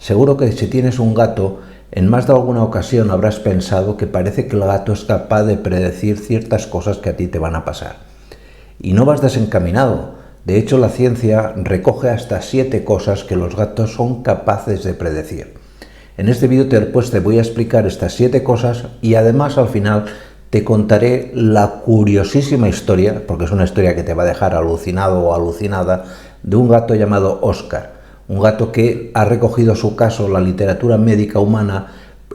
Seguro que si tienes un gato, en más de alguna ocasión habrás pensado que parece que el gato es capaz de predecir ciertas cosas que a ti te van a pasar. Y no vas desencaminado. De hecho, la ciencia recoge hasta 7 cosas que los gatos son capaces de predecir. En este vídeo te voy a explicar estas 7 cosas y además al final te contaré la curiosísima historia, porque es una historia que te va a dejar alucinado o alucinada, de un gato llamado Oscar. Un gato que ha recogido su caso la literatura médica humana,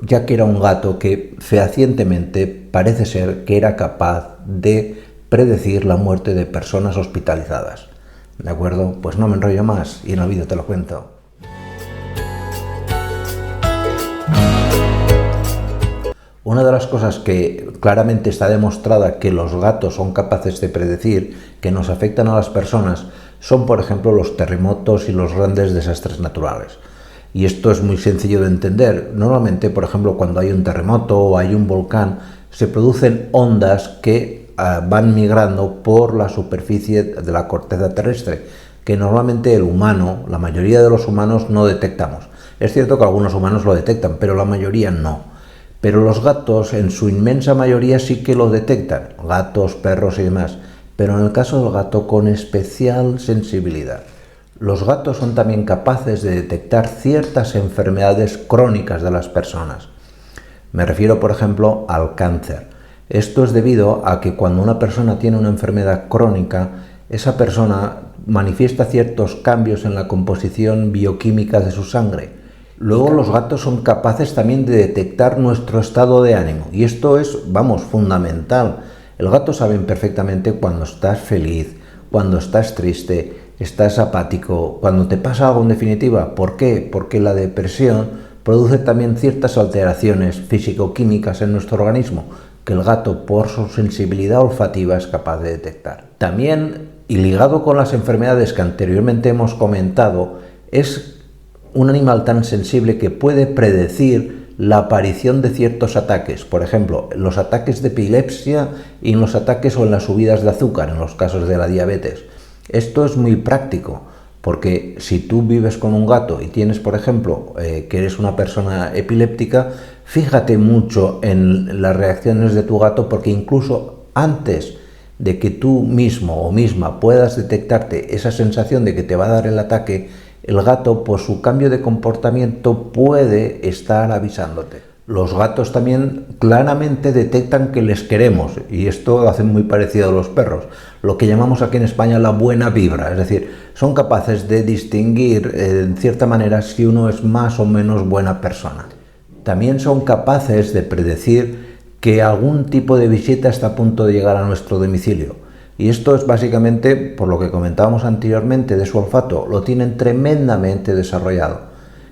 ya que era un gato que fehacientemente parece ser que era capaz de predecir la muerte de personas hospitalizadas. ¿De acuerdo? Pues no me enrollo más y en el vídeo te lo cuento. Una de las cosas que claramente está demostrada que los gatos son capaces de predecir, que nos afectan a las personas, son por ejemplo los terremotos y los grandes desastres naturales. Y esto es muy sencillo de entender. Normalmente, por ejemplo, cuando hay un terremoto o hay un volcán, se producen ondas que van migrando por la superficie de la corteza terrestre, que normalmente el humano, la mayoría de los humanos no detectamos. Es cierto que algunos humanos lo detectan, pero la mayoría no. Pero los gatos, en su inmensa mayoría, sí que lo detectan. Gatos, perros y demás. Pero en el caso del gato, con especial sensibilidad. Los gatos son también capaces de detectar ciertas enfermedades crónicas de las personas. Me refiero, por ejemplo, al cáncer. Esto es debido a que cuando una persona tiene una enfermedad crónica, esa persona manifiesta ciertos cambios en la composición bioquímica de su sangre. Luego los gatos son capaces también de detectar nuestro estado de ánimo. Y esto es, fundamental. El gato sabe perfectamente cuando estás feliz, cuando estás triste, estás apático, cuando te pasa algo en definitiva. ¿Por qué? Porque la depresión produce también ciertas alteraciones físico-químicas en nuestro organismo que el gato, por su sensibilidad olfativa, es capaz de detectar. También, y ligado con las enfermedades que anteriormente hemos comentado, es un animal tan sensible que puede predecir la aparición de ciertos ataques, por ejemplo, los ataques de epilepsia y en los ataques o en las subidas de azúcar, en los casos de la diabetes. Esto es muy práctico, porque si tú vives con un gato y tienes, por ejemplo, que eres una persona epiléptica, fíjate mucho en las reacciones de tu gato, porque incluso antes de que tú mismo o misma puedas detectarte esa sensación de que te va a dar el ataque, el gato, por su cambio de comportamiento, puede estar avisándote. Los gatos también claramente detectan que les queremos, y esto lo hacen muy parecido a los perros, lo que llamamos aquí en España la buena vibra, es decir, son capaces de distinguir en cierta manera si uno es más o menos buena persona. También son capaces de predecir que algún tipo de visita está a punto de llegar a nuestro domicilio. Y esto es básicamente, por lo que comentábamos anteriormente de su olfato, lo tienen tremendamente desarrollado.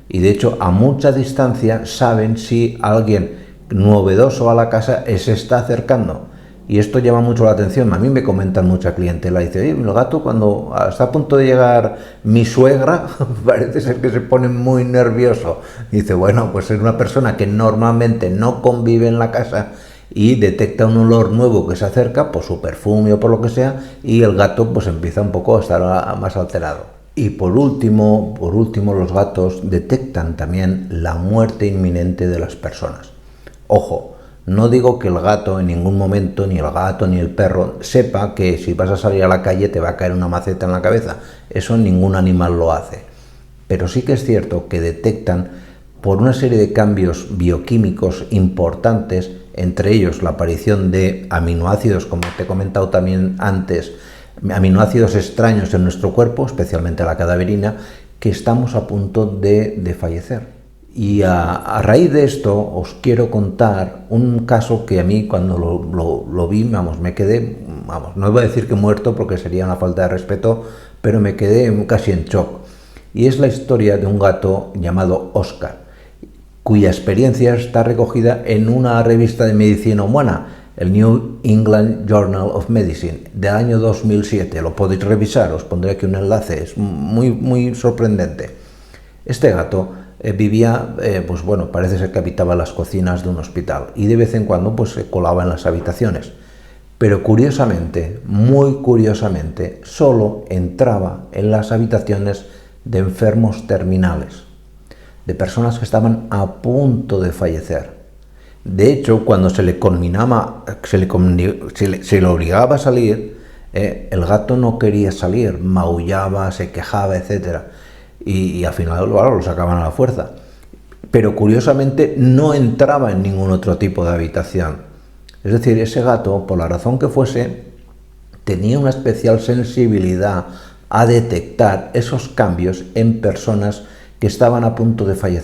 Y de hecho, a mucha distancia saben si alguien novedoso a la casa se está acercando. Y esto llama mucho la atención. A mí me comentan mucha clientela. Dice, oye, el gato cuando está a punto de llegar mi suegra, parece ser que se pone muy nervioso. Dice, bueno, pues es una persona que normalmente no convive en la casa y detecta un olor nuevo que se acerca, por su perfume o por lo que sea, y el gato pues empieza un poco a estar más alterado. Y por último, los gatos detectan también la muerte inminente de las personas. Ojo, no digo que el gato en ningún momento, ni el gato ni el perro, sepa que si vas a salir a la calle te va a caer una maceta en la cabeza. Eso ningún animal lo hace. Pero sí que es cierto que detectan, por una serie de cambios bioquímicos importantes, entre ellos la aparición de aminoácidos, como te he comentado también antes, aminoácidos extraños en nuestro cuerpo, especialmente la cadaverina, que estamos a punto de fallecer. Y a raíz de esto os quiero contar un caso que a mí cuando lo vi, me quedé, no iba a decir que muerto porque sería una falta de respeto, pero me quedé casi en shock. Y es la historia de un gato llamado Oscar, cuya experiencia está recogida en una revista de medicina humana, el New England Journal of Medicine, del año 2007. Lo podéis revisar, os pondré aquí un enlace, es muy sorprendente. Este gato vivía, parece ser que habitaba las cocinas de un hospital y de vez en cuando se colaba en las habitaciones. Pero curiosamente, muy curiosamente, solo entraba en las habitaciones de enfermos terminales. de personas que estaban a punto de fallecer. De hecho, cuando se le conminaba, se le obligaba a salir, el gato no quería salir, maullaba, se quejaba, etc. Y al final lo sacaban a la fuerza. Pero curiosamente no entraba en ningún otro tipo de habitación. Es decir, ese gato, por la razón que fuese, tenía una especial sensibilidad a detectar esos cambios en personas que estaban a punto de fallecer.